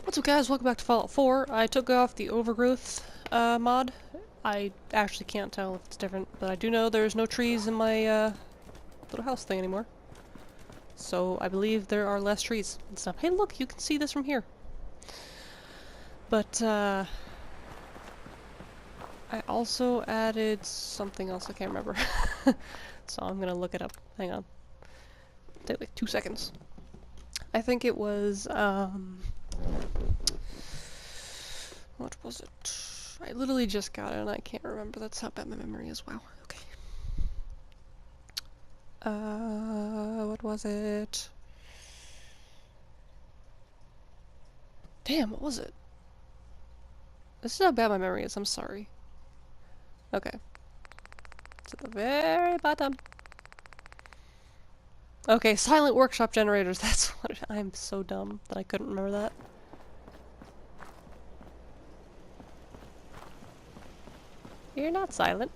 What's up, guys? Welcome back to Fallout 4. I took off the overgrowth mod. I actually can't tell if it's different, but I do know there's no trees in my little house thing anymore. So I believe there are less trees and stuff. Hey, look, you can see this from here. But I also added something else I can't remember. So I'm gonna look it up. Hang on. Take like 2 seconds. I think it was what was it? I literally just got it and I can't remember. That's how bad my memory is. Wow. Okay. What was it? Damn, what was it? This is how bad my memory is. I'm sorry. Okay. It's at the very bottom. Okay, silent workshop generators. That's what I'm so dumb that I couldn't remember that. You're not silent.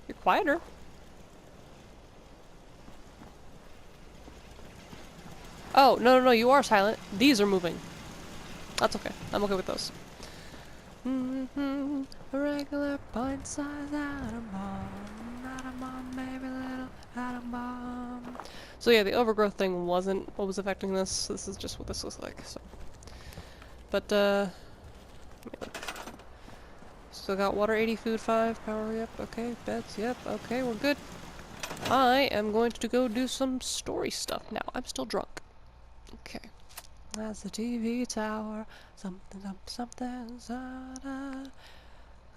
You're quieter. Oh, no, you are silent. These are moving. That's okay. I'm okay with those. A regular pint-sized atom bomb, maybe a little atom bomb. So yeah, the overgrowth thing wasn't what was affecting this. This is just what this looks like. So, but still got water 80, food 5, power yep, okay, beds yep, okay, we're good. I am going to go do some story stuff now. I'm still drunk. Okay. That's the TV tower. Something, something, something.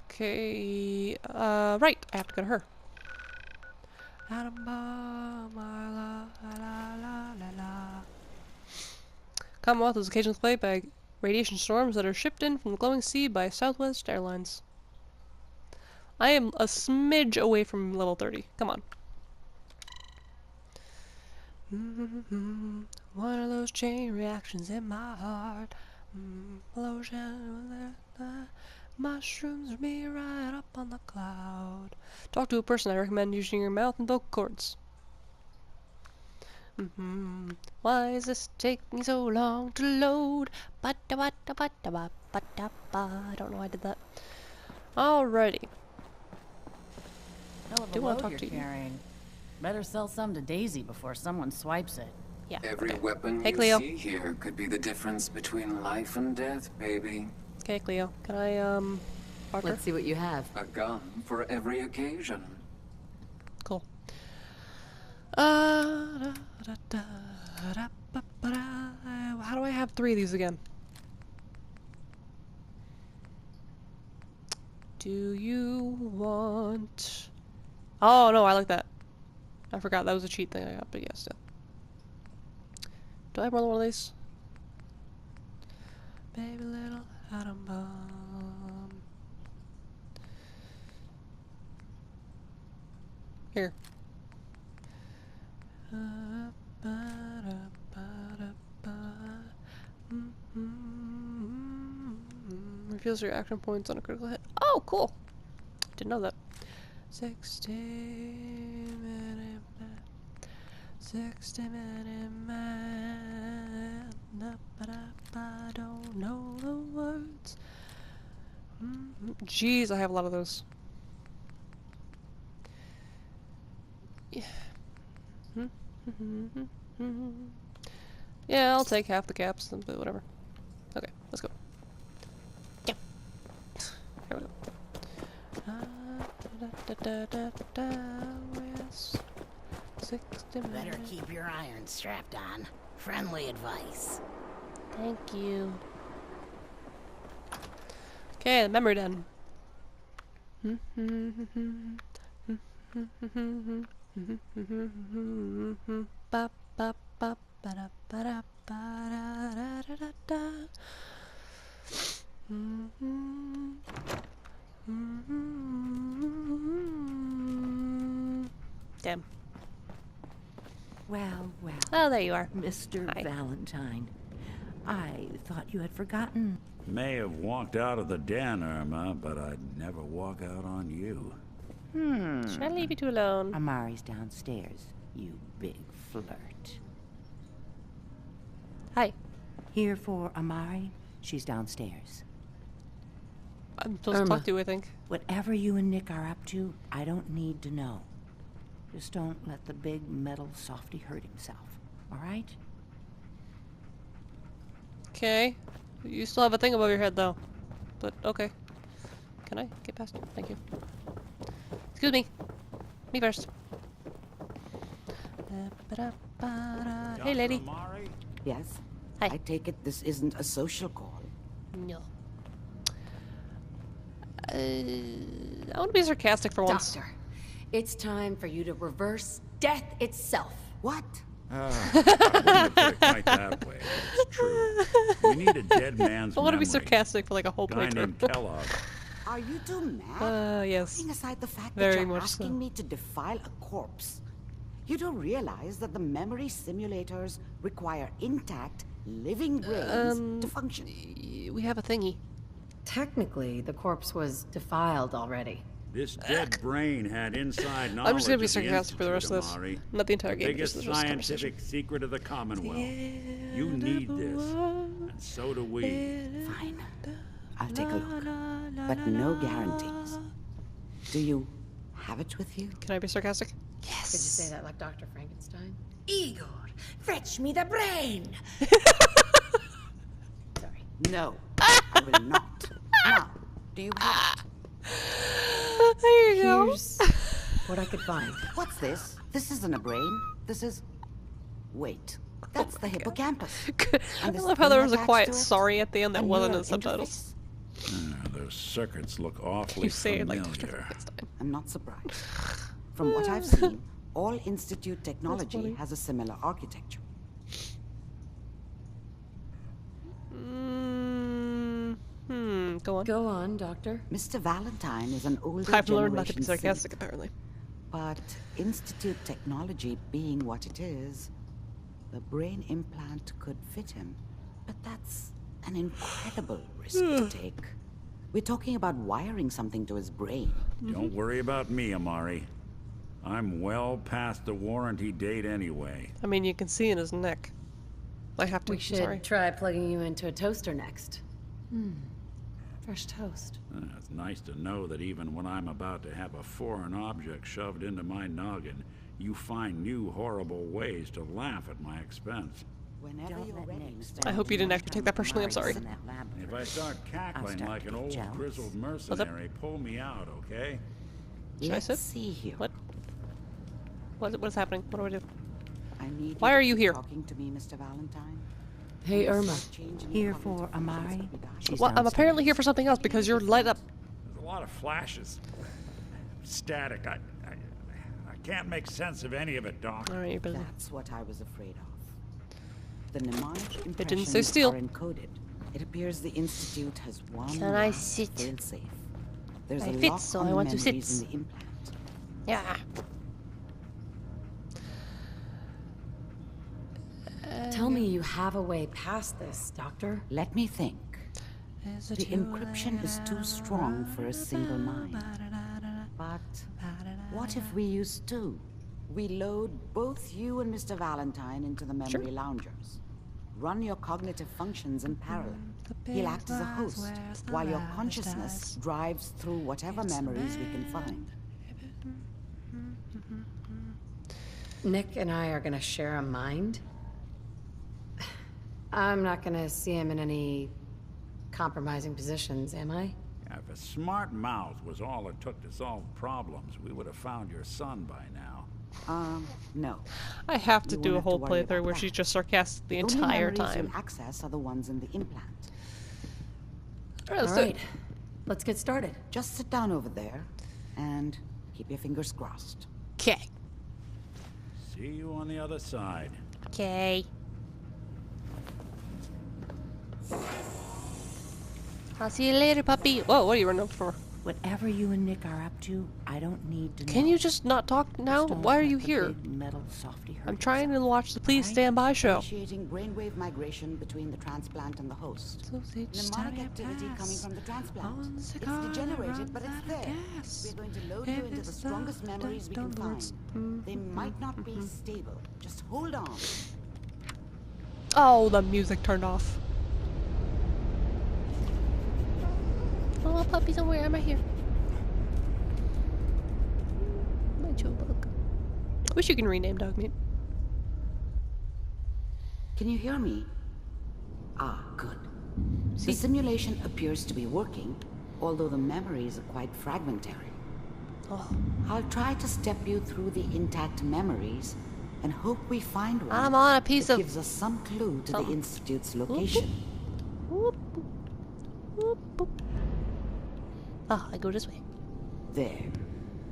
Okay. Right. I have to go to her. Atom bomb, la la la la la. Commonwealth is occasionally plagued by radiation storms that are shipped in from the glowing sea by Southwest Airlines. I am a smidge away from level 30. Come on. One of those chain reactions in my heart. Explosion. Mushrooms are me right up on the cloud. Talk to a person. I recommend using your mouth and vocal cords. Why does this take me so long to load? I don't know why I did that. Alrighty. Hell of a Do want to load talk you're to you. carrying. Better sell some to Daisy before someone swipes it. Yeah. Every Okay. weapon Hey, you Cleo. see here could be the difference between life and death, baby. Okay, Cleo. Can I Parker? Let's see what you have. A gun for every occasion. Cool. How do I have 3 of these again? Do you want... Oh, no, I like that. I forgot that was a cheat thing I got, but yeah, still. Do I have more than one of these? Baby little atom bomb. Here. Reveals your action points on a critical hit. Oh, cool! Didn't know that. 60 minute man. I don't know the words. Jeez, I have a lot of those. Yeah. Yeah, I'll take half the caps, but whatever. Okay, let's go. Yeah. Here we go. Yes. 60 Better minutes. keep your iron strapped on. Friendly advice. Thank you. Okay, the memory done. Ba ba ba ba da ba da ba da da da da. Damn. Well, well. Oh, there you are. Mr. Hi. Valentine. I thought you had forgotten. May have walked out of the den, Irma, but I'd never walk out on you. Should I leave you two alone? Amari's downstairs, you big flirt. Hi. Here for Amari. She's downstairs. I'm supposed to talk to you, I think. Whatever you and Nick are up to, I don't need to know. Just don't let the big metal softy hurt himself, all right? Okay. You still have a thing above your head, though. But, okay. Can I get past it? Thank you. Excuse me. Me first. Hey, lady. Amari? Yes? Hi. I take it this isn't a social call. No. I want to be sarcastic for once. Doctor, it's time for you to reverse death itself. What? I wouldn't put it quite that way, but it's true. We need a dead man's I want to be memory. sarcastic for like a whole Guy playthrough. named Kellogg. Are you two mad? Yes. Putting aside the fact Very that you're much asking so. me to defile a corpse, you do realize that the memory simulators require intact, living brains to function. We have a thingy. Technically, the corpse was defiled already. This dead brain had inside knowledge. I'm just gonna be of the sarcastic for the rest of this. Institute, Amari. Not the entire The game. biggest just this scientific secret of the Commonwealth. You need this, and so do we. Fine. I'll take a look. But no guarantees. Do you have it with you? Can I be sarcastic? Did you say that like Dr. Frankenstein? Igor, fetch me the brain! Sorry. No, I will not. Now, do you have it? There you go. Here's what I could find. What's this? This isn't a brain. This is... Wait. That's the hippocampus. I And this love how there thing was a attached quiet to it? sorry at the end that A wasn't in neural the subtitles. interface? Those circuits look awfully You say it like familiar. Dr. Frankenstein. I'm not surprised. From what I've seen, all Institute technology funny. has a similar architecture. Go on. Go on, Doctor. Mr. Valentine is an older I've learned not to be generation sarcastic, Sith, apparently. but Institute technology being what it is, the brain implant could fit him. But that's an incredible risk to take. We're talking about wiring something to his brain. Don't worry about me, Amari. I'm well past the warranty date anyway. I mean, you can see in his neck. I have to. We I'm should sorry. try plugging you into a toaster next. Fresh toast. It's nice to know that even when I'm about to have a foreign object shoved into my noggin, you find new horrible ways to laugh at my expense. Whenever Don't you're let ready, Nick Mr. I hope you didn't actually take that personally. I'm sorry. In that lab. If I start cackling start like to an get old jealous. grizzled mercenary, pull me out, okay? Should I Let's sit? see here. What? What is happening? What do I do? I need Why to are you keep here? talking to me, Mr. Valentine. Hey, Irma. Change in Here cognitive for functions Amari. could be done. She's Well, I'm downstairs. apparently here for something else because you're light up. There's a lot of flashes. Static. I can't make sense of any of it, Doc. All right, you're busy. That's what I was afraid of. The mnemonic didn't say impressions steal. are encoded. It appears the Institute has one Can I last sit? fail-safe. There's I a fit, lock so on I the want to memories sit. in the implant. Yeah. Tell me you have a way past this, Doctor. Let me think. The encryption is too strong for a single mind. But what if we use two? We load both you and Mr. Valentine into the memory loungers. Run your cognitive functions in parallel. He'll act as a host, while your consciousness drives through whatever memories we can find. Nick and I are gonna share a mind. I'm not gonna see him in any compromising positions, am I? If a smart mouth was all it took to solve problems, we would have found your son by now. No. I have to You do won't a have to whole worry playthrough about where that. she's just sarcastic the Only entire memories time. you'll access are the ones in the implant. Alright, let's All do right, it. let's get started. Just sit down over there and keep your fingers crossed. Okay. See you on the other side. Okay. I'll see you later, puppy. Whoa, what are you running up for? Whatever you and Nick are up to, I don't need to know. Can you just not talk now? Just don't Why are let you the here? big metal softy hurt I'm trying to himself. watch the Please Alright. Stand By show. Initiating brainwave migration between the transplant and the host. Mnemonic activity coming from the transplant. It's degenerated, but it's there. We're going to load you into the strongest memories we can find. They might not be stable. Just hold on. Oh, the music turned off. Oh, puppy somewhere. I'm right here. My Joe bug. I wish you can rename dog meat. Can you hear me? Ah, good. The simulation appears to be working, although the memories are quite fragmentary. Oh. I'll try to step you through the intact memories and hope we find one I'm on a piece that of... gives us some clue to the something. Institute's location. Whoop, boop. Whoop, boop. Ah, I go this way. There.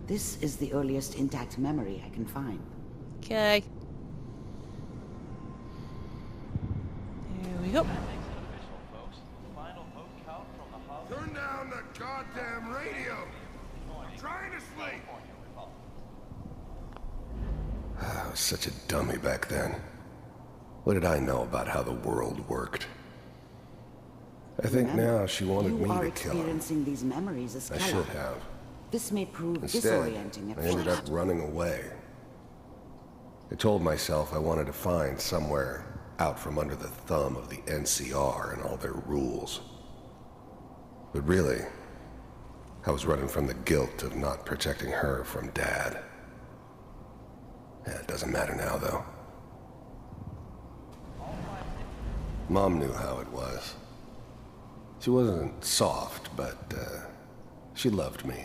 This is the earliest intact memory I can find. Okay. There we go. Turn down the goddamn radio! I'm trying to sleep! I was such a dummy back then. What did I know about how the world worked? I think now she wanted me to kill him. You are experiencing these memories as I Keller. should have. This may prove Instead, disorienting at I ended up first. running away. I told myself I wanted to find somewhere out from under the thumb of the NCR and all their rules. But really, I was running from the guilt of not protecting her from Dad. Yeah, it doesn't matter now, though. Mom knew how it was. She wasn't soft, but she loved me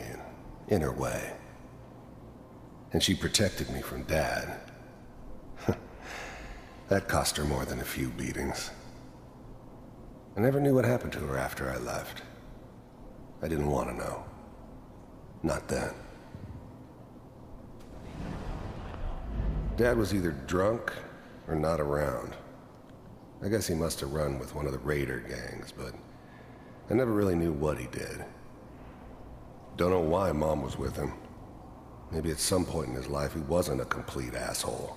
in her way. And she protected me from Dad. That cost her more than a few beatings. I never knew what happened to her after I left. I didn't want to know. Not then. Dad was either drunk or not around. I guess he must have run with one of the raider gangs, but I never really knew what he did. Don't know why Mom was with him. Maybe at some point in his life he wasn't a complete asshole.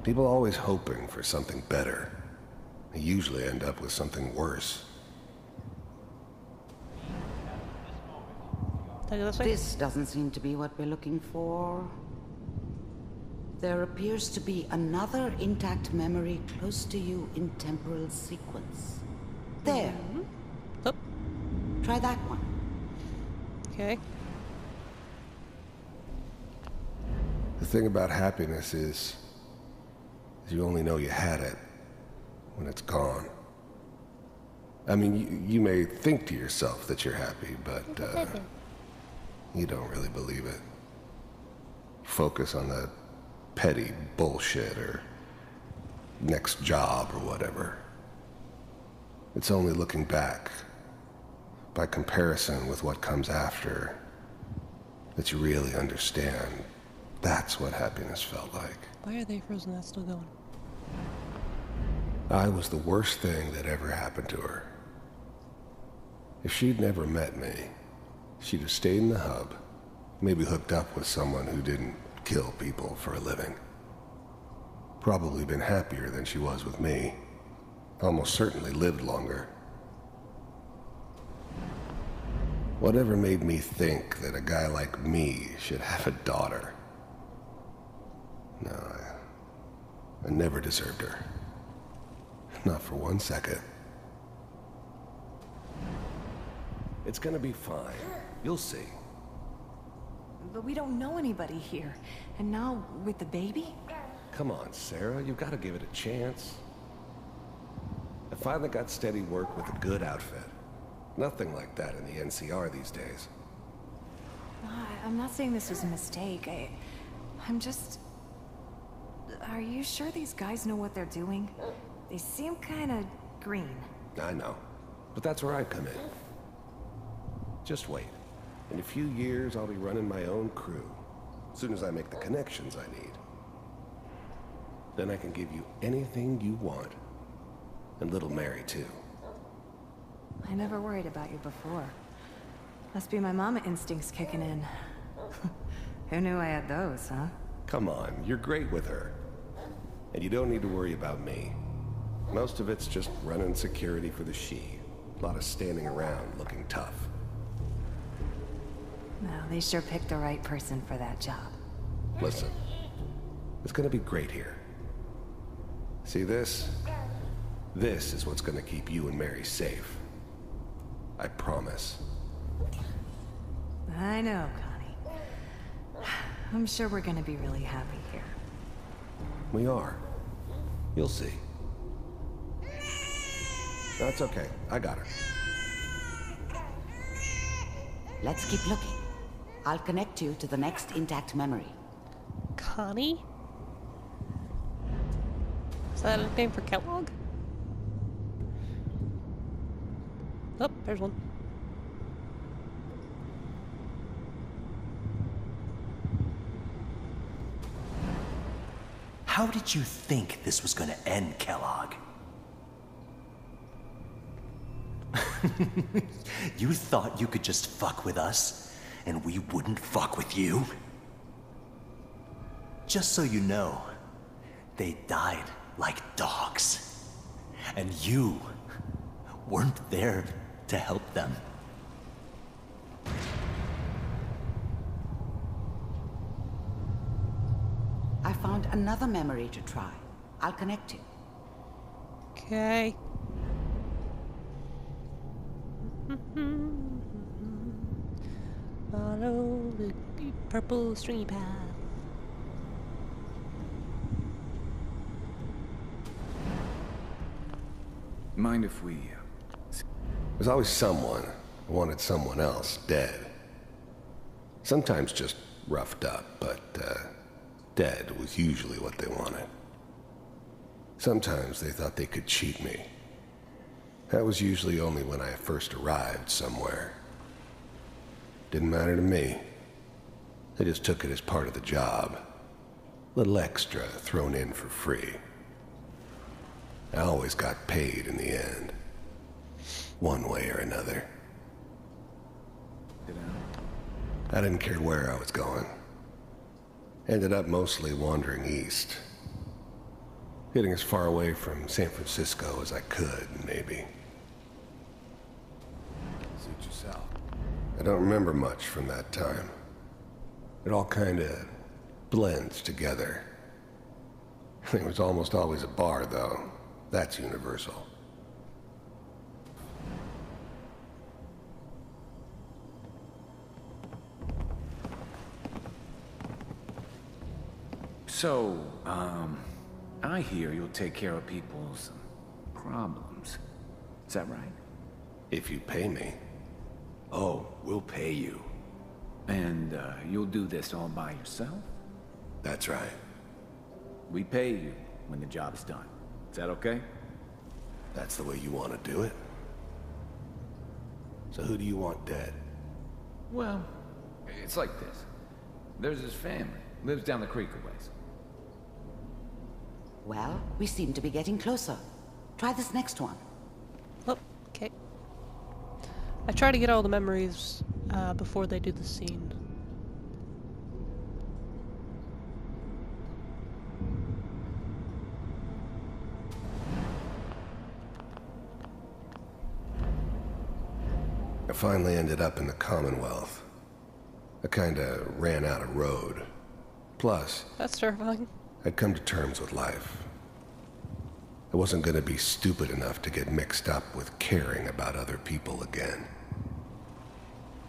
People are always hoping for something better. They usually end up with something worse. This doesn't seem to be what we're looking for. There appears to be another intact memory close to you in temporal sequence. There. Oh. Try that one. Okay. The thing about happiness is you only know you had it when it's gone. I mean, you may think to yourself that you're happy, but you don't really believe it. Focus on that petty bullshit or next job or whatever. It's only looking back, by comparison with what comes after, that you really understand. That's what happiness felt like. Why are they frozen? That's still going. I was the worst thing that ever happened to her. If she'd never met me, she'd have stayed in the hub, maybe hooked up with someone who didn't kill people for a living. Probably been happier than she was with me. Almost certainly lived longer. Whatever made me think that a guy like me should have a daughter? No, I never deserved her. Not for 1 second. It's gonna be fine. You'll see. But we don't know anybody here. And now, with the baby? Come on, Sarah. You've got to give it a chance. I finally got steady work with a good outfit. Nothing like that in the NCR these days. I'm not saying this was a mistake. I'm just... Are you sure these guys know what they're doing? They seem kind of green. I know. But that's where I come in. Just wait. In a few years, I'll be running my own crew. As soon as I make the connections I need. Then I can give you anything you want. And little Mary, too. I never worried about you before. Must be my mama instincts kicking in. Who knew I had those, huh? Come on, you're great with her. And you don't need to worry about me. Most of it's just running security for the she. A lot of standing around looking tough. Well, they sure picked the right person for that job. Listen, it's gonna be great here. See this? This is what's gonna keep you and Mary safe. I promise. I know, Connie. I'm sure we're gonna be really happy here. We are. You'll see. That's okay. I got her. Let's keep looking. I'll connect you to the next intact memory. Connie? Is that a nickname for Kellogg? Oh, there's one. How did you think this was gonna end, Kellogg? You thought you could just fuck with us, and we wouldn't fuck with you? Just so you know, they died like dogs. And you weren't there to help them. I found another memory to try. I'll connect you. Okay. Follow the purple stringy path. Mind if we... There's always someone who wanted someone else dead. Sometimes just roughed up, but dead was usually what they wanted. Sometimes they thought they could cheat me. That was usually only when I first arrived somewhere. Didn't matter to me. They just took it as part of the job. Little extra thrown in for free. I always got paid in the end. One way or another. I didn't care where I was going. Ended up mostly wandering east. Getting as far away from San Francisco as I could, maybe. Suit yourself. I don't remember much from that time. It all kinda blends together. There was almost always a bar, though. That's universal. So, I hear you'll take care of people's problems. Is that right? If you pay me. Oh, we'll pay you. And, you'll do this all by yourself? That's right. We pay you when the job's done. Is that okay? That's the way you want to do it? So who do you want dead? Well, it's like this. There's his family. Lives down the creek a ways. Well, we seem to be getting closer. Try this next one. Oh, okay. I try to get all the memories before they do the scene. I finally ended up in the Commonwealth. I kinda ran out of road. Plus, That's terrifying. I'd come to terms with life. I wasn't gonna be stupid enough to get mixed up with caring about other people again.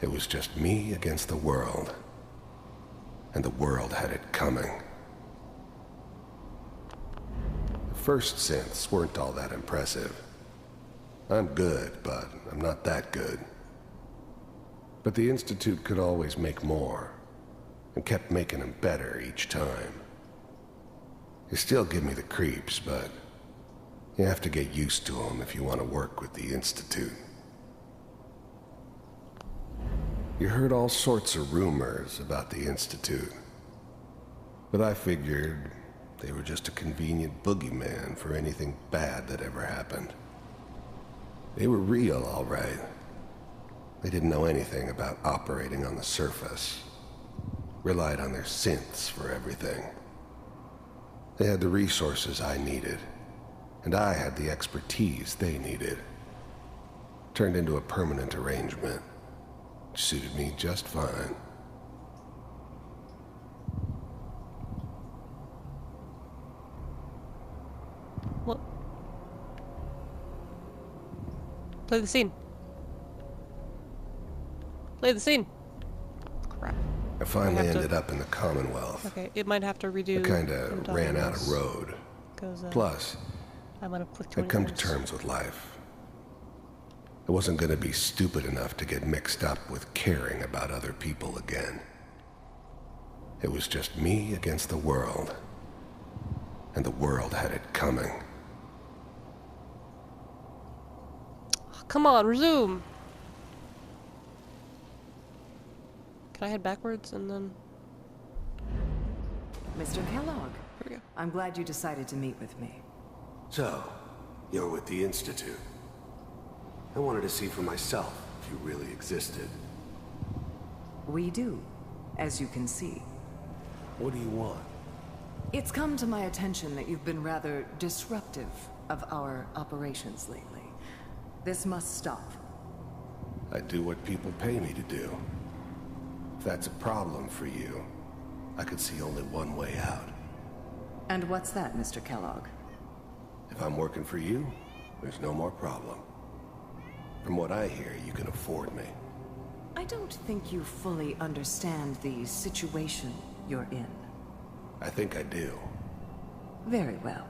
It was just me against the world. And the world had it coming. The first synths weren't all that impressive. I'm good, but I'm not that good. But the Institute could always make more, and kept making them better each time. They still give me the creeps, but you have to get used to them if you want to work with the Institute. You heard all sorts of rumors about the Institute, but I figured they were just a convenient boogeyman for anything bad that ever happened. They were real, all right. They didn't know anything about operating on the surface. Relied on their synths for everything. They had the resources I needed, and I had the expertise they needed. Turned into a permanent arrangement, which suited me just fine. What? Play the scene. Play the scene. Crap. I finally ended up in the Commonwealth. Okay, it might have to redo. I kinda ran out of road. Plus, I might have clicked I'd come to terms with life. I wasn't gonna be stupid enough to get mixed up with caring about other people again. It was just me against the world. And the world had it coming. Come on, resume! Can I head backwards and then... Mr. Kellogg, Here we go. I'm glad you decided to meet with me. So, you're with the Institute. I wanted to see for myself if you really existed. We do, as you can see. What do you want? It's come to my attention that you've been rather disruptive of our operations lately. This must stop. I do what people pay me to do. If that's a problem for you, I could see only one way out. And what's that, Mr. Kellogg? If I'm working for you, there's no more problem. From what I hear, you can afford me. I don't think you fully understand the situation you're in. I think I do. Very well.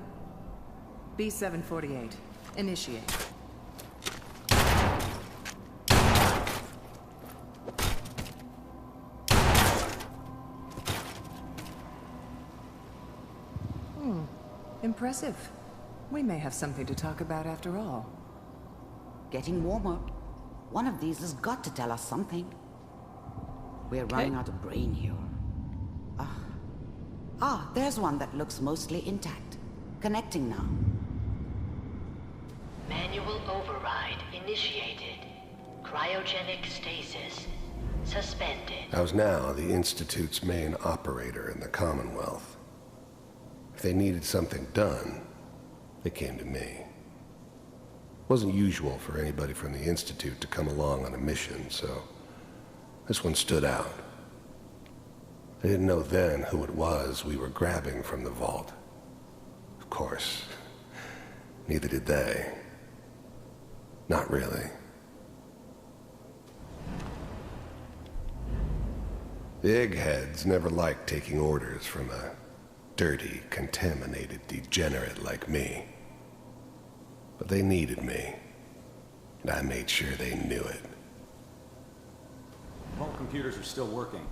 B-748, initiate. Impressive. We may have something to talk about after all. Getting warmer. One of these has got to tell us something. We're running out of brain here. There's one that looks mostly intact. Connecting now. Manual override initiated. Cryogenic stasis suspended. I was now the Institute's main operator in the Commonwealth. If they needed something done, they came to me. It wasn't usual for anybody from the Institute to come along on a mission, so this one stood out. I didn't know then who it was we were grabbing from the vault. Of course, neither did they. Not really. The eggheads never liked taking orders from a dirty, contaminated degenerate like me. But they needed me, and I made sure they knew it. All computers are still working.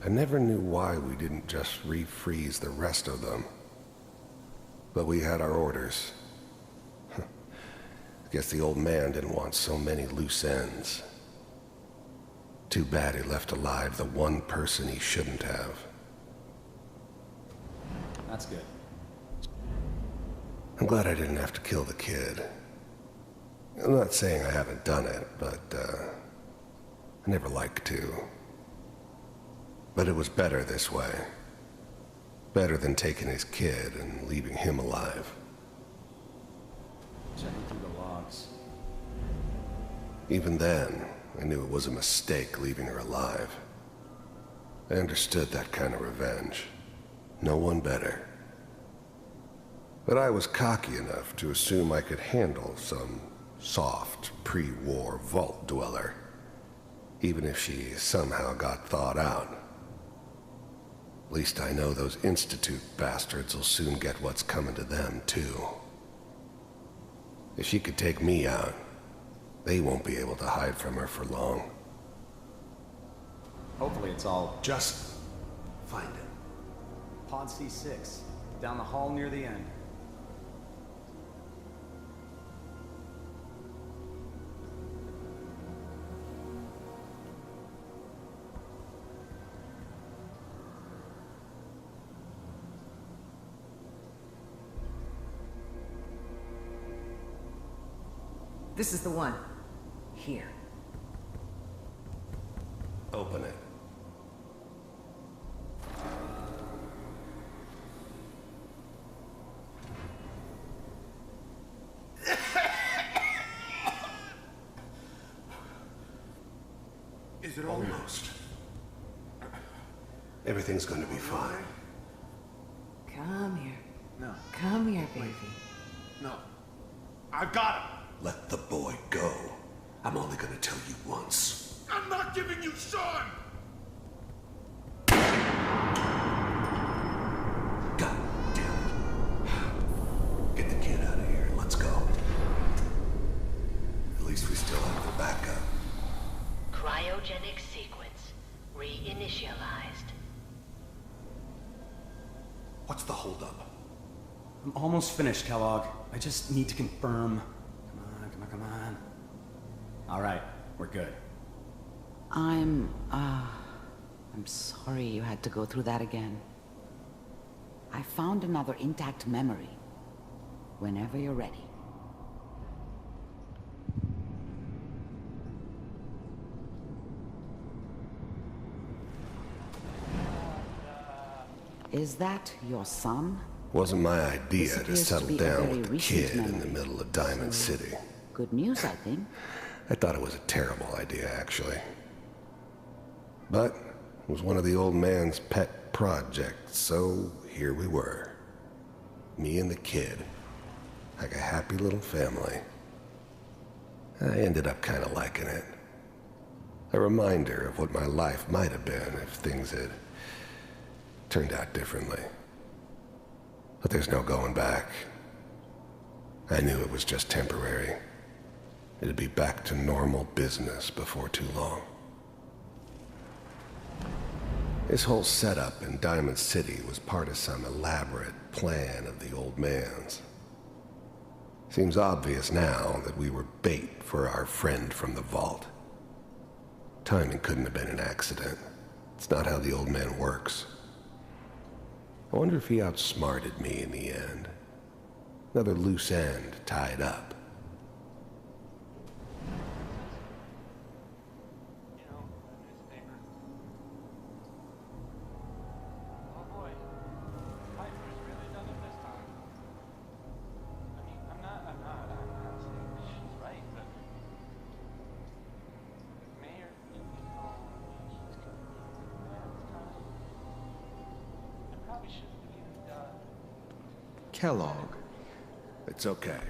I never knew why we didn't just refreeze the rest of them. But we had our orders. I guess the old man didn't want so many loose ends. Too bad he left alive the one person he shouldn't have. That's good. I'm glad I didn't have to kill the kid. I'm not saying I haven't done it, but I never liked to. But it was better this way. Better than taking his kid and leaving him alive. Checking through the logs. Even then, I knew it was a mistake leaving her alive. I understood that kind of revenge. No one better. But I was cocky enough to assume I could handle some soft, pre-war vault dweller, even if she somehow got thawed out. At least I know those Institute bastards will soon get what's coming to them, too. If she could take me out, they won't be able to hide from her for long. Hopefully it's all... Just find it. Pod C6, down the hall near the end. This is the one. Here. Open it. Is it almost? Everything's going to be fine. Come here. No. Come here, baby. No. I've got him. Let the boy go. I'm only gonna tell you once. I'm not giving you Sean! God damn it. Get the kid out of here and let's go. At least we still have the backup. Cryogenic sequence reinitialized. What's the holdup? I'm almost finished, Kellogg. I just need to confirm. Come on. All right, we're good. I'm sorry you had to go through that again. I found another intact memory. Whenever you're ready. Is that your son? Wasn't my idea to settle down with the recent kid in the memory. middle of Diamond City. Good news, I think. I thought it was a terrible idea, actually. But it was one of the old man's pet projects, so here we were. Me and the kid. Like a happy little family. I ended up kind of liking it. A reminder of what my life might have been if things had turned out differently. But there's no going back. I knew it was just temporary. It'd be back to normal business before too long. This whole setup in Diamond City was part of some elaborate plan of the old man's. Seems obvious now that we were bait for our friend from the vault. Timing couldn't have been an accident. It's not how the old man works. I wonder if he outsmarted me in the end. Another loose end tied up. Kellogg. It's okay.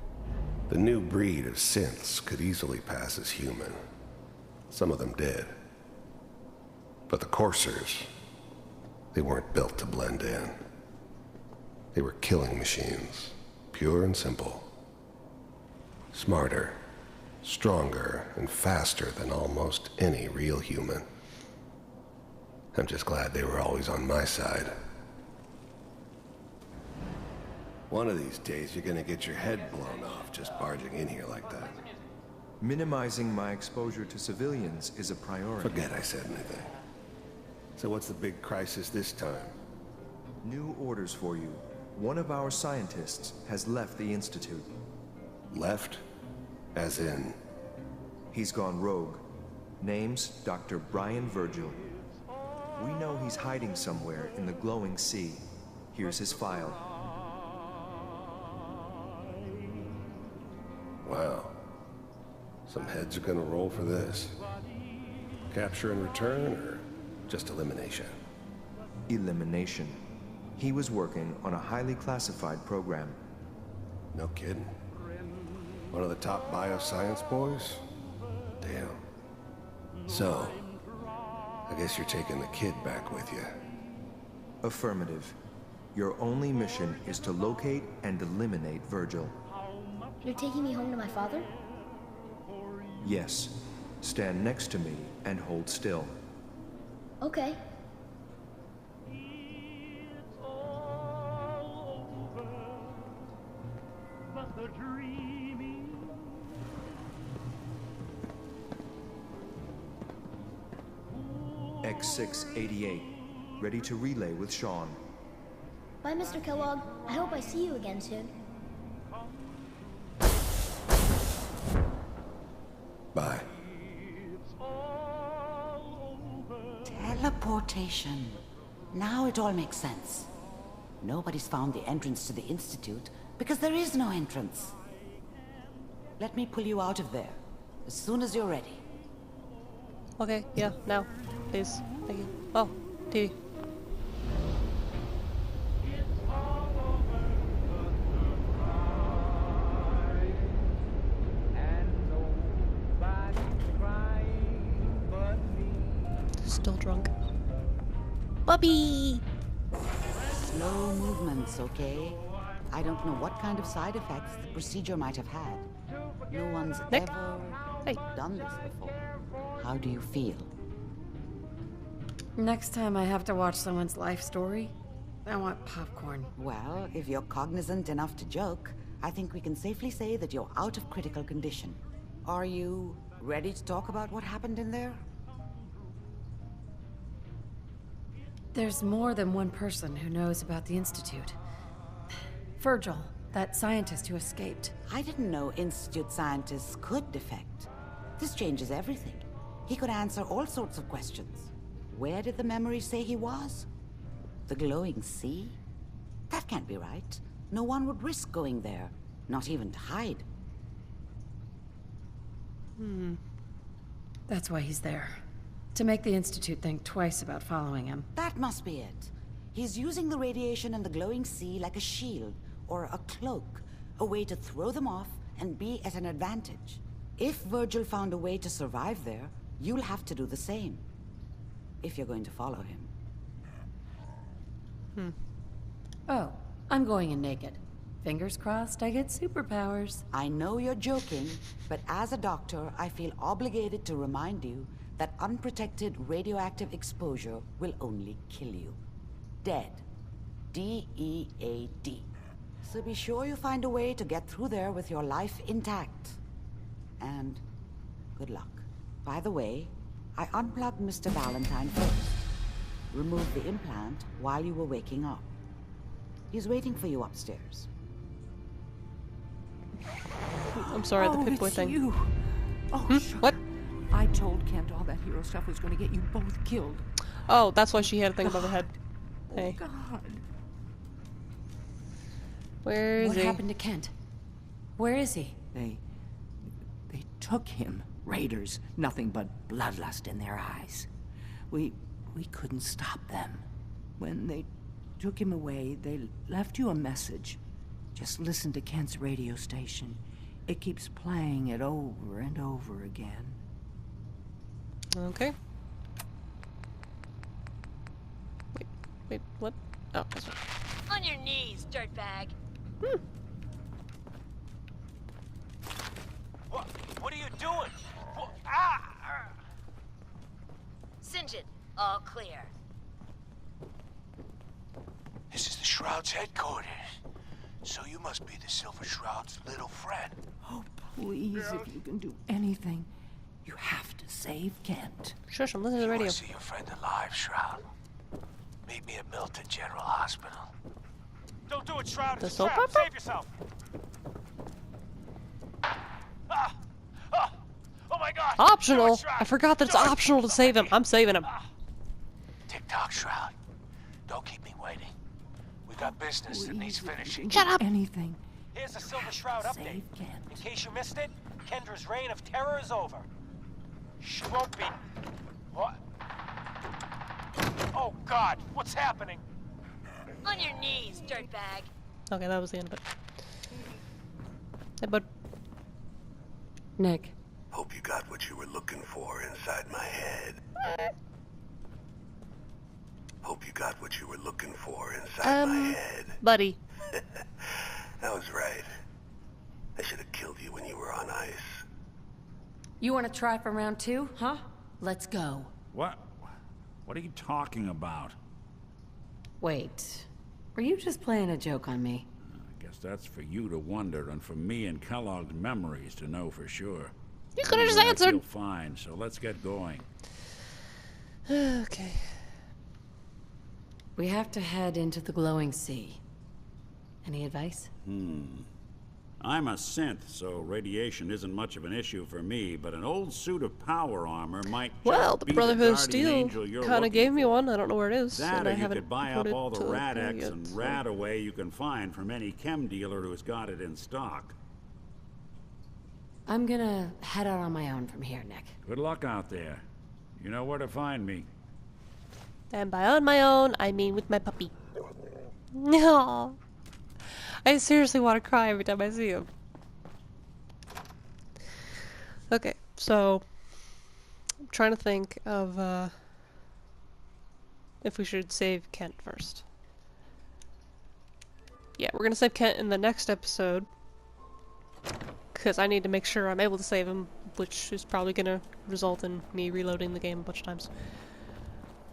The new breed of synths could easily pass as human. Some of them did. But the coursers, they weren't built to blend in. They were killing machines, pure and simple. Smarter, stronger, and faster than almost any real human. I'm just glad they were always on my side. One of these days, you're gonna get your head blown off just barging in here like that. Minimizing my exposure to civilians is a priority. Forget I said anything. So what's the big crisis this time? New orders for you. One of our scientists has left the Institute. Left? As in? He's gone rogue. Name's Dr. Braaaains Virgil. We know he's hiding somewhere in the glowing sea. Here's his file. Wow. Some heads are gonna roll for this. Capture and return, or just elimination? Elimination. He was working on a highly classified program. No kidding. One of the top bioscience boys? Damn. So, I guess you're taking the kid back with you. Affirmative. Your only mission is to locate and eliminate Virgil. You're taking me home to my father? Yes. Stand next to me and hold still. Okay. X688. Ready to relay with Sean. Bye, Mr. Kellogg. I hope I see you again soon. Bye. Teleportation. Now it all makes sense. Nobody's found the entrance to the Institute because there is no entrance. Let me pull you out of there as soon as you're ready. Okay, yeah, now. Please. Thank you. Oh, TV. still drunk. Bubby! Slow movements, okay? I don't know what kind of side effects the procedure might have had. No one's Nick? ever done this before. How do you feel? Next time I have to watch someone's life story, I want popcorn. Well, if you're cognizant enough to joke, I think we can safely say that you're out of critical condition. Are you ready to talk about what happened in there? There's more than one person who knows about the Institute. Virgil, that scientist who escaped. I didn't know Institute scientists could defect. This changes everything. He could answer all sorts of questions. Where did the memory say he was? The glowing sea? That can't be right. No one would risk going there, not even to hide. That's why he's there. To make the Institute think twice about following him. That must be it. He's using the radiation and the glowing sea like a shield or a cloak, a way to throw them off and be at an advantage. If Virgil found a way to survive there, you'll have to do the same. If you're going to follow him. Oh, I'm going in naked. Fingers crossed I get superpowers. I know you're joking, but as a doctor, I feel obligated to remind you that unprotected radioactive exposure will only kill you. Dead. D-E-A-D. So be sure you find a way to get through there with your life intact. And good luck. By the way, I unplugged Mr. Valentine first. Removed the implant while you were waking up. He's waiting for you upstairs. I'm sorry, the Pip-Boy thing. You. Oh, What? I told Kent all that hero stuff was going to get you both killed. Oh, that's why she had a thing above her head. Hey. Oh, God. Where is What he? happened to Kent? Where is he? They took him. Raiders, nothing but bloodlust in their eyes. We couldn't stop them. When they took him away, they left you a message. Just listen to Kent's radio station. It keeps playing it over and over again. Okay. Wait, what? Oh, this one. On your knees, dirtbag. What are you doing? St. John, all clear. This is the Shroud's headquarters. So you must be the Silver Shroud's little friend. Oh, please, if you can do anything, you have to save Kent. Shush, I'm listening to the radio. I see your friend alive, Shroud. Meet me at Milton General Hospital. Don't do it, Shroud. The It's a soap trap. opera? Save yourself. Oh my God! Optional? Do it, Shroud. I forgot that it's Do it. optional to save him. I'm saving him. Tick-tock, Shroud. Don't keep me waiting. We got business that needs finishing. Shut up! Anything. Here's the Silver Shroud update. Save Kent. In case you missed it, Kendra's reign of terror is over. She won't be... What? Oh God, what's happening? On your knees, dirtbag. Okay, that was the end of it. Hey, bud. Nick. Hope you got what you were looking for inside my head. Hope you got what you were looking for inside my head. Buddy. That was right. I should have killed you when you were on ice. You want to try for round 2, huh? Let's go. What? What are you talking about? Wait. Were you just playing a joke on me? I guess that's for you to wonder, and for me and Kellogg's memories to know for sure. You could have just Anyway, I answered. feel fine, so let's get going. Okay. We have to head into the glowing sea. Any advice? I'm a synth, so radiation isn't much of an issue for me, but an old suit of power armor might just Well, the be Brotherhood of guardian Steel angel you're kind of looking gave me for. one. I don't know where it is. That and or I you haven't could buy put up it all the to Rad-X yet, and so- Rad-Away you can find from any chem dealer who's got it in stock. I'm gonna head out on my own from here, Nick. Good luck out there. You know where to find me. And by on my own, I mean with my puppy. No. I seriously want to cry every time I see him. Okay, so I'm trying to think of if we should save Kent first. Yeah, we're gonna save Kent in the next episode. Because I need to make sure I'm able to save him, which is probably gonna result in me reloading the game a bunch of times.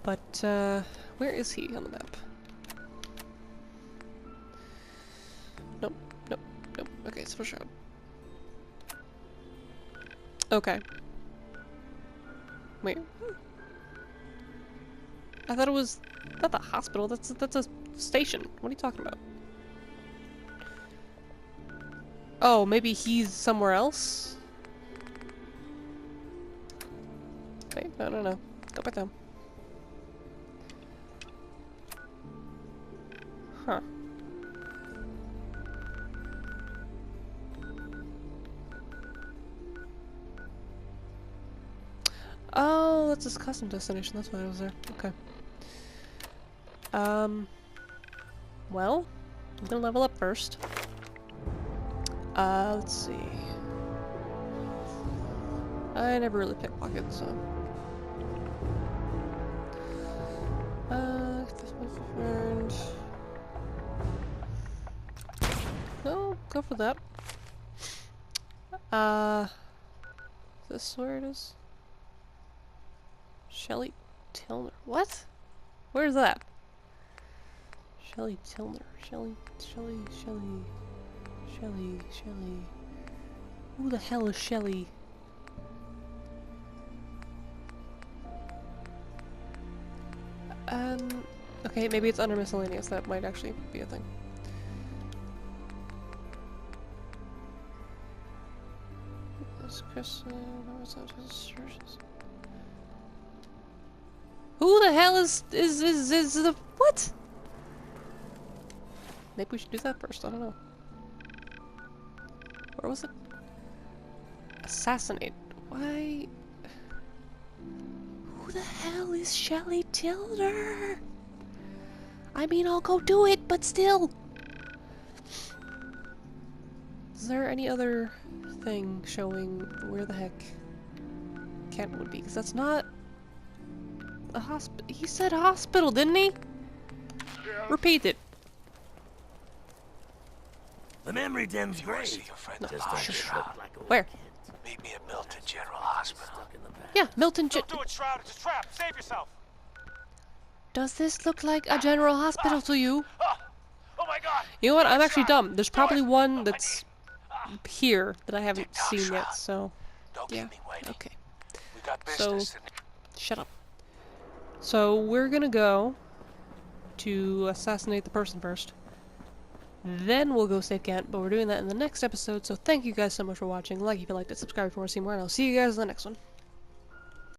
But, where is he on the map? Nope, nope, nope. Okay, it's for sure. Okay. Wait. I thought it was not the hospital, that's a station. What are you talking about? Oh, maybe he's somewhere else? Wait, no, no, no. Go back down. Huh. Oh, that's his custom destination. That's why I was there. Okay. Well, I'm gonna level up first. Let's see. I never really pickpocket, so. This was earned. No, go for that. Is this where it is? Shelly Tilner. What? Where's that? Shelly Tilner. Shelly. Who the hell is Shelly? Okay, maybe it's under miscellaneous. That might actually be a thing. Who the hell is the what? Maybe we should do that first. I don't know. Where was it? Assassinate. Why? Who the hell is Shelly Tilner? I mean, I'll go do it, but still. Is there any other thing showing where the heck Kent would be? Because that's not a hospital. He said hospital, didn't he? Repeat it. The memory dem's great. No, where? Meet me at Milton General Hospital. Yeah, Milton Don't do it, Shroud. It's a trap. Save yourself. Does this look like a general hospital to you? Oh my God. You know what? I'm actually dumb. There's probably one that's here that I haven't seen yet, so yeah. Okay. So, shut up. So, we're gonna go to assassinate the person first. Then we'll go save Kent, but we're doing that in the next episode, so thank you guys so much for watching. Like if you liked it, subscribe if you want to see more, and I'll see you guys in the next one.